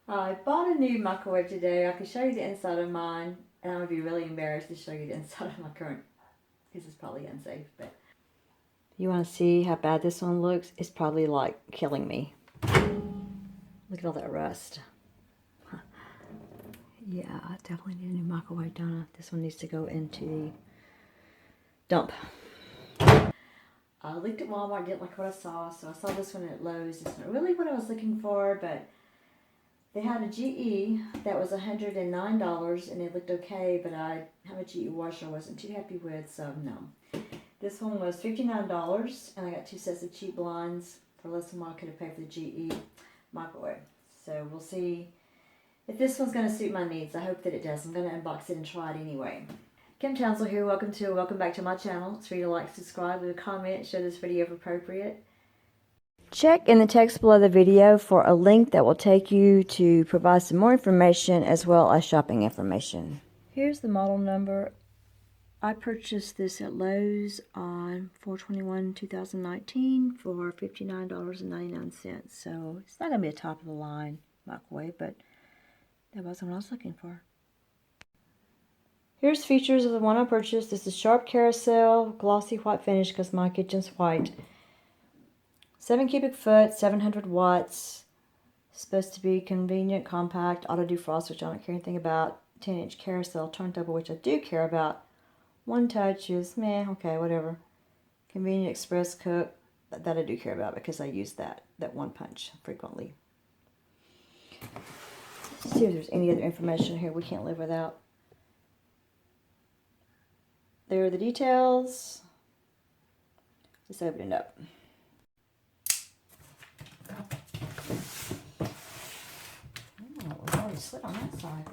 I bought a new microwave today. I can show you the inside of mine, and I'm going to be really embarrassed to show you the inside of my current, because it's probably unsafe, but you want to see how bad this one looks? It's probably like killing me. Look at all that rust. Yeah, I definitely need a new microwave, Donna. This one needs to go into the dump. I looked at Walmart, didn't like what I saw, so I saw this one at Lowe's. It's not really what I was looking for, but they had a GE that was $109, and it looked okay, but I have a GE washer I wasn't too happy with, so no. This one was $59, and I got 2 sets of cheap blinds for less than what I could have paid for the GE microwave. So we'll see if this one's going to suit my needs. I hope that it does. I'm going to unbox it and try it anyway. Kim Townsel here. Welcome back to my channel. It's free to like, subscribe, leave a comment, show this video if appropriate. Check in the text below the video for a link that will take you to provide some more information as well as shopping information. Here's the model number. I purchased this at Lowe's on 4/21/2019 for $59.99. So it's not going to be a top of the line microwave, but that wasn't what I was looking for. Here's features of the one I purchased. This is sharp carousel, glossy white finish because my kitchen's white. 7 cubic foot, 700 watts. Supposed to be convenient, compact, auto defrost, which I don't care anything about. 10-inch carousel turntable, which I do care about. One touch is meh, okay, whatever. Convenient express cook, that I do care about because I use that one punch frequently. Let's see if there's any other information here we can't live without. There are the details. Let's open it up. Oh, it was already slit on that side.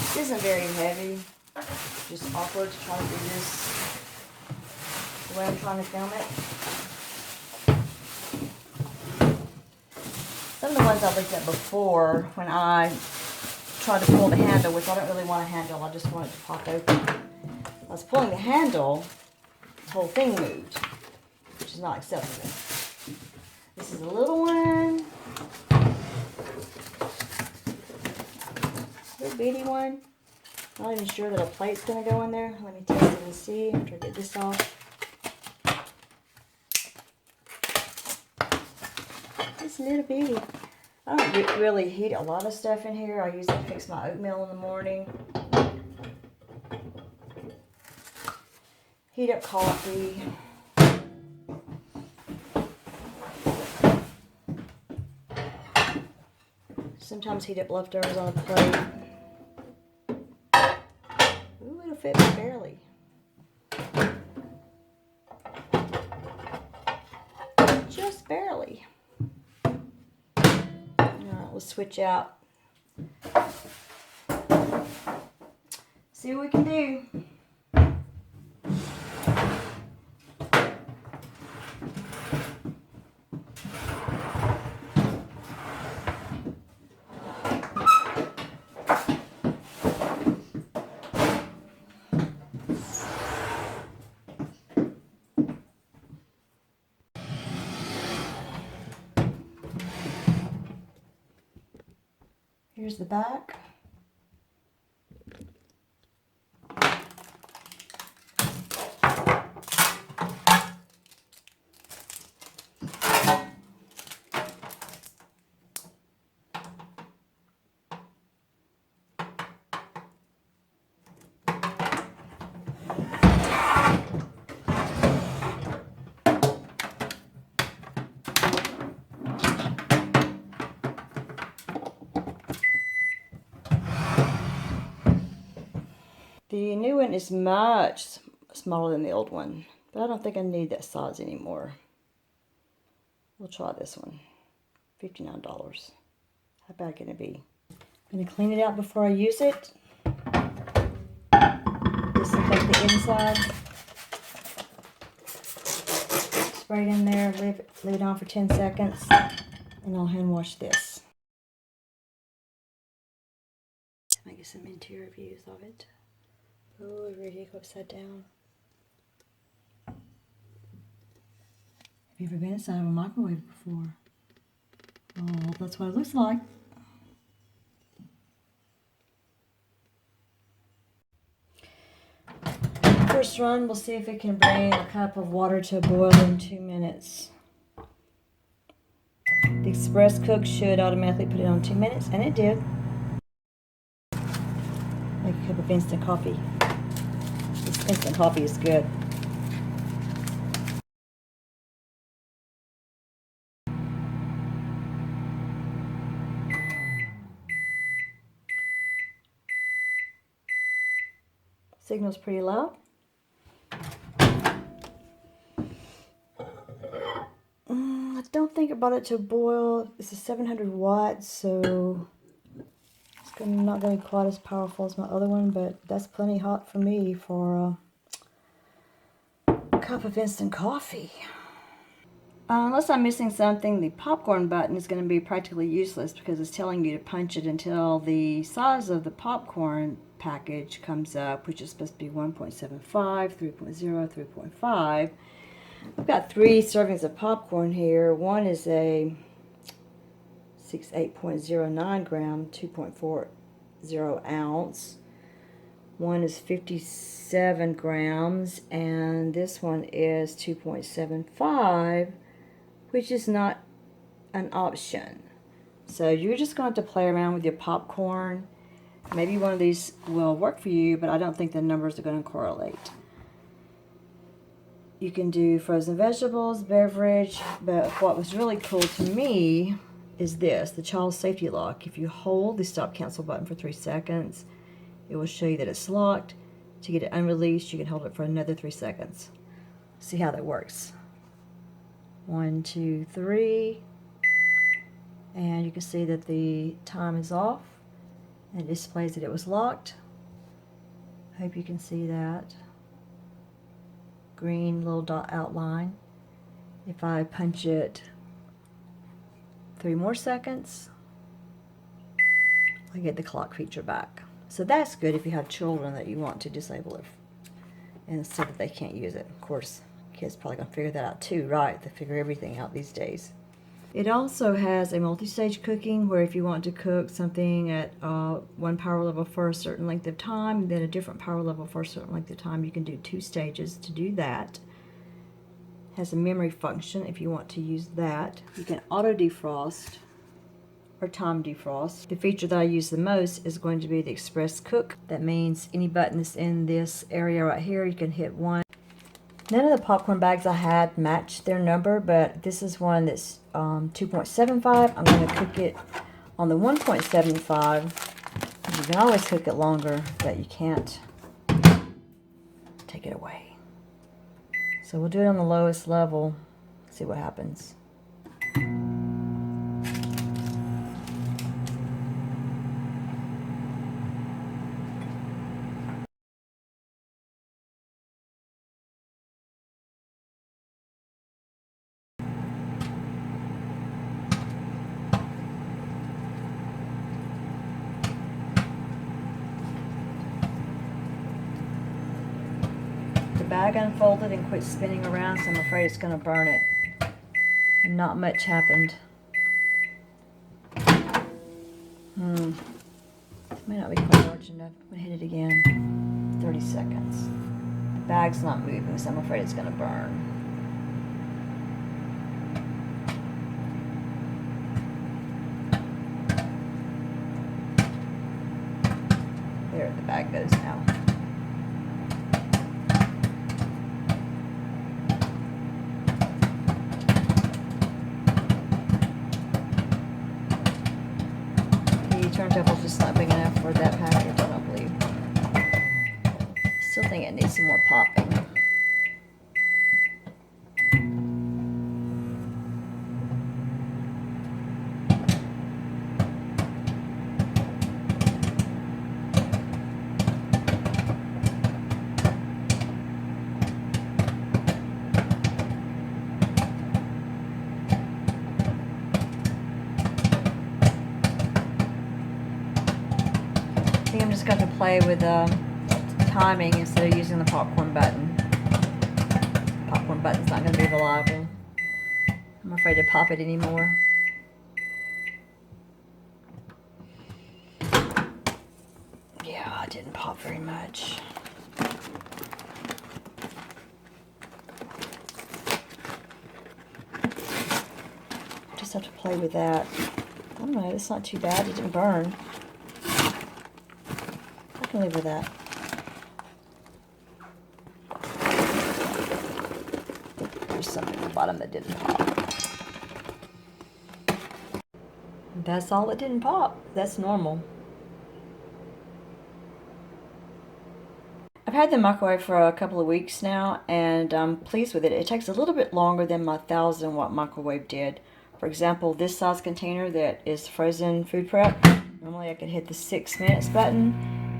It isn't very heavy, just awkward to try to do this the way I'm trying to film it. Some of the ones I looked at before when I tried to pull the handle, which I don't really want a handle, I just want it to pop open. I was pulling the handle, the whole thing moved, which is not acceptable. This is a little one, little bitty one. I'm not even sure that a plate's going to go in there. Let me test it and see after I get this off. It's a little bitty. I don't really heat a lot of stuff in here. I use it to fix my oatmeal in the morning. Heat up coffee. Sometimes heat up leftovers on a plate. Ooh, it'll fit me barely. Just barely. Alright, we'll switch out. See what we can do. Here's the back. The new one is much smaller than the old one, but I don't think I need that size anymore. We'll try this one. $59. How bad can it be? I'm going to clean it out before I use it. Disinfect the inside. Spray it in there, leave it on for 10 seconds, and I'll hand wash this. Make some interior views of it. Oh, ready to go upside down. Have you ever been inside of a microwave before? Oh, that's what it looks like. First run, we'll see if it can bring a cup of water to a boil in 2 minutes. The express cook should automatically put it on 2 minutes, and it did. Make a cup of instant coffee. This instant coffee is good. Signal's pretty low. I don't think I brought it to a boil. This is 700 watts, so it's not going to be quite as powerful as my other one, but that's plenty hot for me for a cup of instant coffee. Unless I'm missing something, the popcorn button is going to be practically useless because it's telling you to punch it until the size of the popcorn package comes up, which is supposed to be 1.75, 3.0, 3.5. I've got 3 servings of popcorn here. One is a 8.09 gram, 2.40 ounce. One is 57 grams, and this one is 2.75, which is not an option. So you're just going to have to play around with your popcorn. Maybe one of these will work for you, but I don't think the numbers are going to correlate. You can do frozen vegetables, beverage, but what was really cool to me is this, the child safety lock. If you hold the stop cancel button for 3 seconds, it will show you that it's locked. To get it unreleased, you can hold it for another 3 seconds. See how that works. 1, 2, 3. And you can see that the time is off. And it displays that it was locked. I hope you can see that. Green little dot outline. If I punch it 3 more seconds, I get the clock feature back. So that's good if you have children that you want to disable it and so that they can't use it. Of course, kids probably gonna figure that out too, right? They figure everything out these days. It also has a multi-stage cooking where if you want to cook something at one power level for a certain length of time, and then a different power level for a certain length of time, you can do 2 stages to do that. It has a memory function if you want to use that. You can auto defrost or time defrost. The feature that I use the most is going to be the express cook. That means any button that's in this area right here, you can hit 1. None of the popcorn bags I had matched their number, but this is one that's 2.75. I'm going to cook it on the 1.75. You can always cook it longer, but you can't take it away. So we'll do it on the lowest level, see what happens. Bag unfolded and quit spinning around, so I'm afraid it's going to burn it. And not much happened. This may not be quite large enough. I'm going to hit it again. 30 seconds. The bag's not moving, so I'm afraid it's going to burn. There, the bag goes now. Turntable's just not big enough for that package, I don't believe. Still think it needs some more popping. think I'm just going to play with timing instead of using the popcorn button. Popcorn button's not going to be reliable. I'm afraid to pop it anymore. Yeah, it didn't pop very much. Just have to play with that. I don't know, it's not too bad. It didn't burn. I can live with that. There's something at the bottom that didn't pop. That's all that didn't pop. That's normal. I've had the microwave for a couple of weeks now, and I'm pleased with it. It takes a little bit longer than my 1000-watt microwave did. For example, this size container that is frozen food prep, normally I could hit the 6 minutes button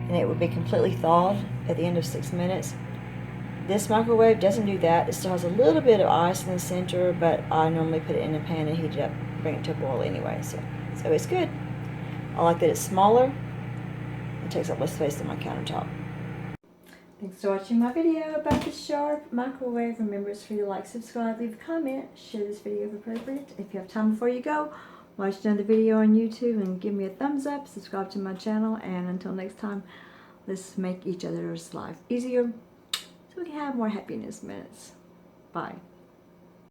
and it would be completely thawed at the end of 6 minutes. This microwave doesn't do that. It still has a little bit of ice in the center, but I normally put it in a pan and heat it up, bring it to a boil anyway. So it's good. I like that it's smaller. It takes up less space than my countertop. Thanks for watching my video about the Sharp microwave. Remember, it's free to like, subscribe, leave a comment, share this video if appropriate. If you have time before you go, watch another video on YouTube and give me a thumbs up, subscribe to my channel, and until next time, let's make each other's life easier so we can have more happiness minutes. Bye.